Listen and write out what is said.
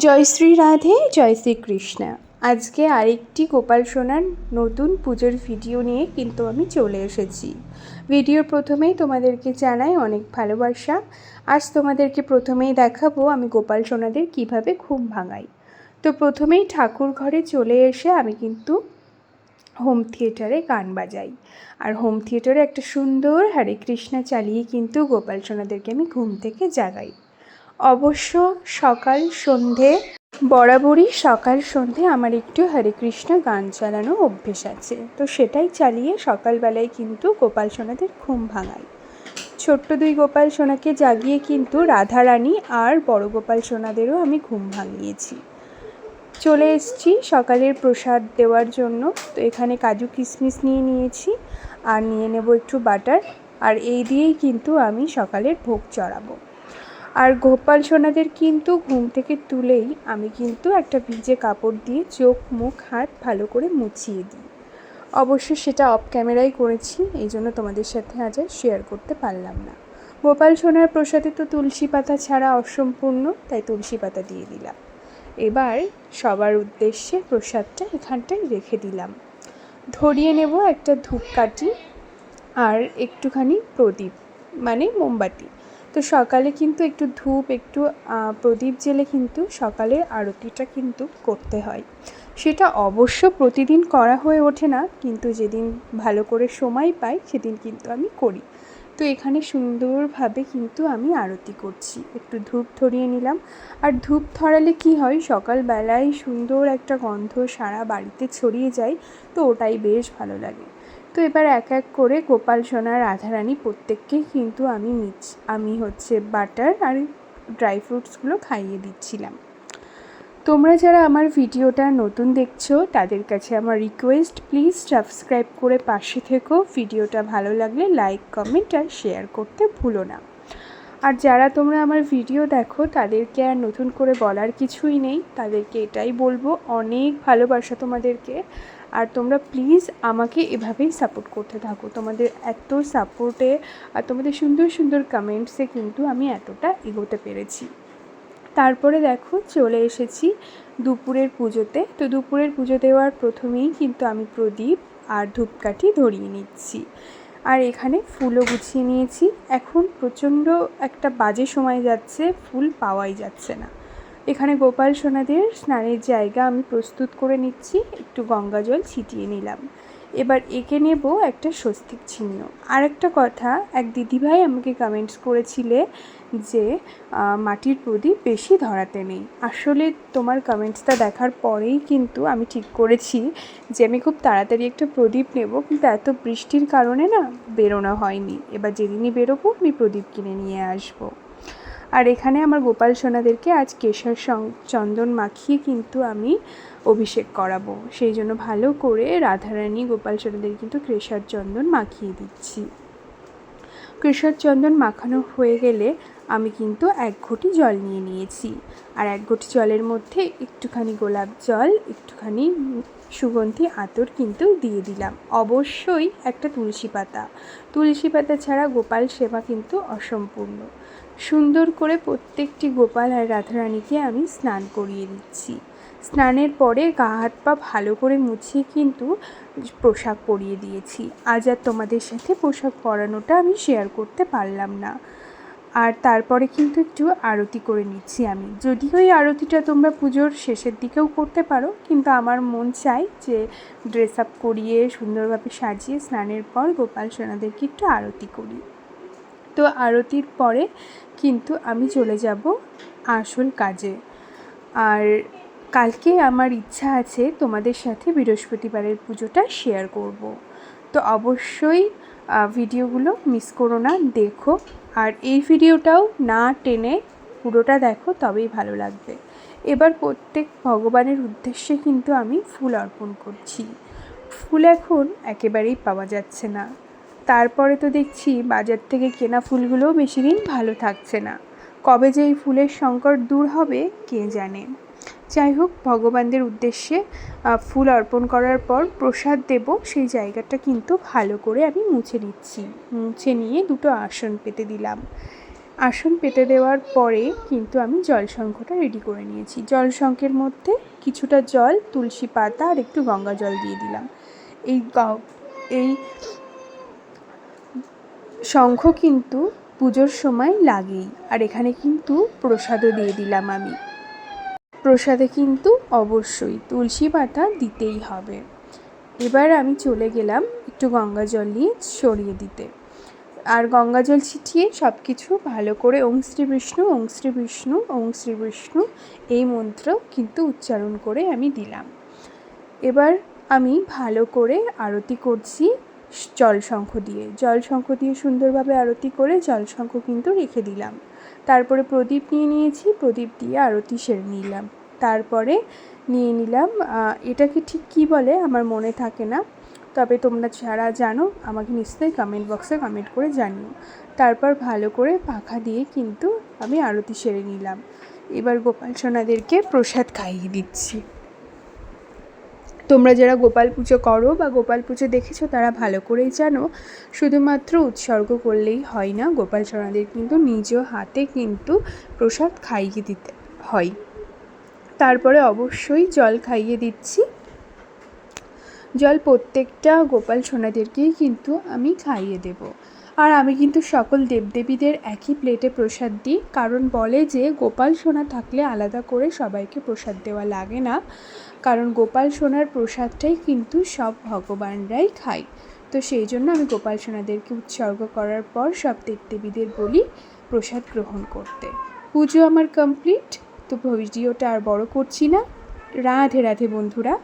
জয় শ্রী রাধে, জয় শ্রীকৃষ্ণ। আজকে আরেকটি গোপাল সোনার নতুন পুজোর ভিডিও নিয়ে কিন্তু আমি চলে এসেছি। ভিডিওর প্রথমেই তোমাদেরকে জানাই অনেক ভালোবাসা। আজ তোমাদেরকে প্রথমেই দেখাবো আমি গোপাল সোনাদের কিভাবে ঘুম ভাঙাই। তো প্রথমেই ঠাকুর ঘরে চলে এসে আমি কিন্তু হোম থিয়েটারে গান বাজাই, আর হোম থিয়েটারে একটা সুন্দর হরে কৃষ্ণা চালিয়ে কিন্তু গোপাল সোনাদেরকে আমি ঘুম থেকে জাগাই। অবশ্য সকাল সন্ধে বরাবরই সকাল সন্ধে আমার একটু হরে কৃষ্ণ গান চালানো অভ্যেস আছে, তো সেটাই চালিয়ে সকালবেলায় কিন্তু গোপাল সোনাদের ঘুম ভাঙাই। ছোট্ট দুই গোপাল সোনাকে জাগিয়ে কিন্তু রাধারানী আর বড় গোপাল সোনাদেরও আমি ঘুম ভাঙিয়েছি। চলে এসেছি সকালের প্রসাদ দেওয়ার জন্য। তো এখানে কাজু কিশমিশ নিয়ে নিয়েছি, আর নিয়ে নেব একটু বাটার, আর এই দিয়েই কিন্তু আমি সকালের ভোগ চড়াবো। আর গোপাল সোনাদের কিন্তু ঘুম থেকে তুলেই আমি কিন্তু একটা ভিজে কাপড় দিয়ে চোখ মুখ হাত ভালো করে মুছিয়ে দিই। অবশ্য সেটা অফ ক্যামেরাই করেছি, এই জন্য তোমাদের সাথে আজ আর শেয়ার করতে পারলাম না। গোপাল সোনার প্রসাদে তো তুলসী পাতা ছাড়া অসম্পূর্ণ, তাই তুলসী পাতা দিয়ে দিলাম। এবার সবার উদ্দেশ্যে প্রসাদটা এখানটায় রেখে দিলাম। ধরিয়ে নেব একটা ধূপকাঠি আর একটুখানি প্রদীপ মানে মোমবাতি। তো সকালে কিন্তু একটু ধূপ একটু প্রদীপ জ্বেলে কিন্তু সকালের আরতিটা কিন্তু করতে হয়। সেটা অবশ্য প্রতিদিন করা হয়ে ওঠে না, কিন্তু যেদিন ভালো করে সময় পাই সেদিন কিন্তু আমি করি। তো এখানে সুন্দরভাবে কিন্তু আমি আরতি করছি। একটু ধূপ ধরিয়ে নিলাম, আর ধূপ ধরালে কি হয়, সকালবেলায় সুন্দর একটা গন্ধ সারা বাড়িতে ছড়িয়ে যায়, তো ওটাই বেশ ভালো লাগে। তো এবার এক এক করে গোপাল সোনা রাধারানী প্রত্যেককেই কিন্তু আমি বাটার আর ড্রাই ফ্রুটসগুলো খাইয়ে দিচ্ছিলাম। তোমরা যারা আমার ভিডিওটা নতুন দেখছো তাদের কাছে আমার রিকোয়েস্ট, প্লিজ সাবস্ক্রাইব করে পাশে থেকো। ভিডিওটা ভালো লাগলে লাইক কমেন্ট আর শেয়ার করতে ভুলো না। আর যারা তোমরা আমার ভিডিও দেখো তাদেরকে আর নতুন করে বলার কিছুই নেই, তাদেরকে এটাই বলবো অনেক ভালোবাসা তোমাদেরকে। আর তোমরা প্লিজ আমাকে এভাবেই সাপোর্ট করতে থাকো। তোমাদের এত সাপোর্টে আর তোমাদের সুন্দর সুন্দর কমেন্টসে কিন্তু আমি এতটা এগোতে পেরেছি। তারপরে দেখো চলে এসেছি দুপুরের পুজোতে। তো দুপুরের পুজো দেওয়ার প্রথমেই কিন্তু আমি প্রদীপ আর ধূপকাঠি ধরিয়ে নিচ্ছি, আর এখানে ফুলও গুছিয়ে নিয়েছি। এখন প্রচণ্ড একটা বাজে সময় যাচ্ছে, ফুল পাওয়াই যাচ্ছে না। এখানে গোপাল সোনাদের স্নানের জায়গা আমি প্রস্তুত করে নিচ্ছি, একটু গঙ্গা জল ছিটিয়ে নিলাম। এবার এঁকে নেব একটা স্বস্তিক চিহ্ন। আর একটা কথা, এক দিদিভাই আমাকে কমেন্টস করেছিলে যে মাটির প্রদীপ বেশি ধরাতে নেই। আসলে তোমার কমেন্টসটা দেখার পরেই কিন্তু আমি ঠিক করেছি যে আমি খুব তাড়াতাড়ি একটা প্রদীপ নেব, কিন্তু এত বৃষ্টির কারণে না বেরোনো হয়নি। এবার যেদিনই বেরোবো আমি প্রদীপ কিনে নিয়ে আসবো। আর এখানে আমার গোপাল সোনাদেরকে আজ কেশর চন্দন মাখিয়ে কিন্তু আমি অভিষেক করাবো, সেই জন্য ভালো করে রাধারানী গোপাল সোনাদের কিন্তু কেশর চন্দন মাখিয়ে দিচ্ছি। কেশর চন্দন মাখানো হয়ে গেলে আমি কিন্তু 1 ঘটি জল নিয়ে নিয়েছি, আর 1 ঘটি জলের মধ্যে একটুখানি গোলাপ জল, একটুখানি সুগন্ধি আতর কিন্তু দিয়ে দিলাম। অবশ্যই একটা তুলসী পাতা ছাড়া গোপাল সেবা কিন্তু অসম্পূর্ণ। সুন্দর করে প্রত্যেকটি গোপাল আর রাধারানীকে আমি স্নান করিয়ে দিচ্ছি। স্নানের পরে গা হাত পা ভালো করে মুছিয়ে কিন্তু পোশাক পরিয়ে দিয়েছি। আজ আর তোমাদের সাথে পোশাক পরানোটা আমি শেয়ার করতে পারলাম না। আর তারপরে কিন্তু একটু আরতি করে নিচ্ছি আমি। যদিও এই আরতিটা তোমরা পুজোর শেষের দিকেও করতে পারো, কিন্তু আমার মন চাই যে ড্রেস আপ করিয়ে সুন্দরভাবে সাজিয়ে স্নানের পর গোপাল সোনাদেরকে একটু আরতি করি। তো আরতির পরে কিন্তু আমি চলে যাব আসল কাজে। আর কালকে আমার ইচ্ছা আছে তোমাদের সাথে বৃহস্পতিবারের পুজোটা শেয়ার করব। তো অবশ্যই ভিডিওগুলো মিস করো না, দেখো। আর এই ভিডিওটাও না টেনে পুরোটা দেখো, তবেই ভালো লাগবে। এবার প্রত্যেক ভগবানের উদ্দেশ্যে কিন্তু আমি ফুল অর্পণ করছি। ফুল এখন একেবারেই পাওয়া যাচ্ছে না। তারপরে তো দেখছি বাজার থেকে কেনা ফুলগুলোও বেশি দিন ভালো থাকছে না। কবে যে এই ফুলের সংকট দূর হবে কে জানে। যাই হোক, ভগবানদের উদ্দেশ্যে ফুল অর্পণ করার পর প্রসাদ দেব, সেই জায়গাটা কিন্তু ভালো করে আমি মুছে নিচ্ছি। মুছে নিয়ে 2টো আসন পেতে দিলাম। আসন পেতে দেওয়ার পরে কিন্তু আমি জলশঙ্খটা রেডি করে নিয়েছি। জলশঙ্খের মধ্যে কিছুটা জল, তুলসী পাতা আর একটু গঙ্গা জল দিয়ে দিলাম। এই শঙ্খ কিন্তু পুজোর সময় লাগেই। আর এখানে কিন্তু প্রসাদও দিয়ে দিলাম আমি। প্রসাদে কিন্তু অবশ্যই তুলসী পাতা দিতেই হবে। এবার আমি চলে গেলাম একটু গঙ্গা জল নিয়ে ছড়িয়ে দিতে। আর গঙ্গা জল ছিটিয়ে সব কিছু ভালো করে ওং শ্রী বিষ্ণু, ওং শ্রী বিষ্ণু, ওং শ্রী বিষ্ণু এই মন্ত্র কিন্তু উচ্চারণ করে আমি দিলাম। এবার আমি ভালো করে আরতি করছি জলশঙ্খ দিয়ে সুন্দরভাবে আরতি করে জলশঙ্খ কিন্তু রেখে দিলাম। তারপরে প্রদীপ নিয়ে নিয়েছি, প্রদীপ দিয়ে আরতি সেরে নিলাম। তারপরে নিয়ে নিলাম এটাকে ঠিক কী বলে আমার মনে থাকে না, তবে তোমরা যারা জানো আমাকে নিশ্চয়ই কমেন্ট বক্সে কমেন্ট করে জানিও। তারপর ভালো করে পাখা দিয়ে কিন্তু আমি আরতি সেরে নিলাম। এবার গোপাল সোনাদেরকে প্রসাদ খাইয়ে দিচ্ছি। তোমরা যারা গোপাল পুজো করো বা গোপাল পুজো দেখেছো তারা ভালো করেই জানো, শুধুমাত্র উৎসর্গ করলেই হয় না, গোপাল সোনাদের কিন্তু নিজ হাতে কিন্তু প্রসাদ খাইয়ে দিতে হয়। তারপরে অবশ্যই জল খাইয়ে দিচ্ছি। জল প্রত্যেকটা গোপাল সোনাদেরকেই কিন্তু আমি খাইয়ে দেব। আর আমি কিন্তু সকল দেবদেবীদের একই প্লেটে প্রসাদ দিই, কারণ বলে যে গোপাল সোনা থাকলে আলাদা করে সবাইকে প্রসাদ দেওয়া লাগে না, কারণ গোপাল সোনার প্রসাদটাই কিন্তু সব ভগবানরাই খায়। তো সেই জন্য আমি গোপাল সোনাদেরকে উৎসর্গ করার পর সব দেবদেবীদের বলি প্রসাদ গ্রহণ করতে। পুজো আমার কমপ্লিট, তো ভিডিওটা আর বড় করছি না। রাধে রাধে বন্ধুরা।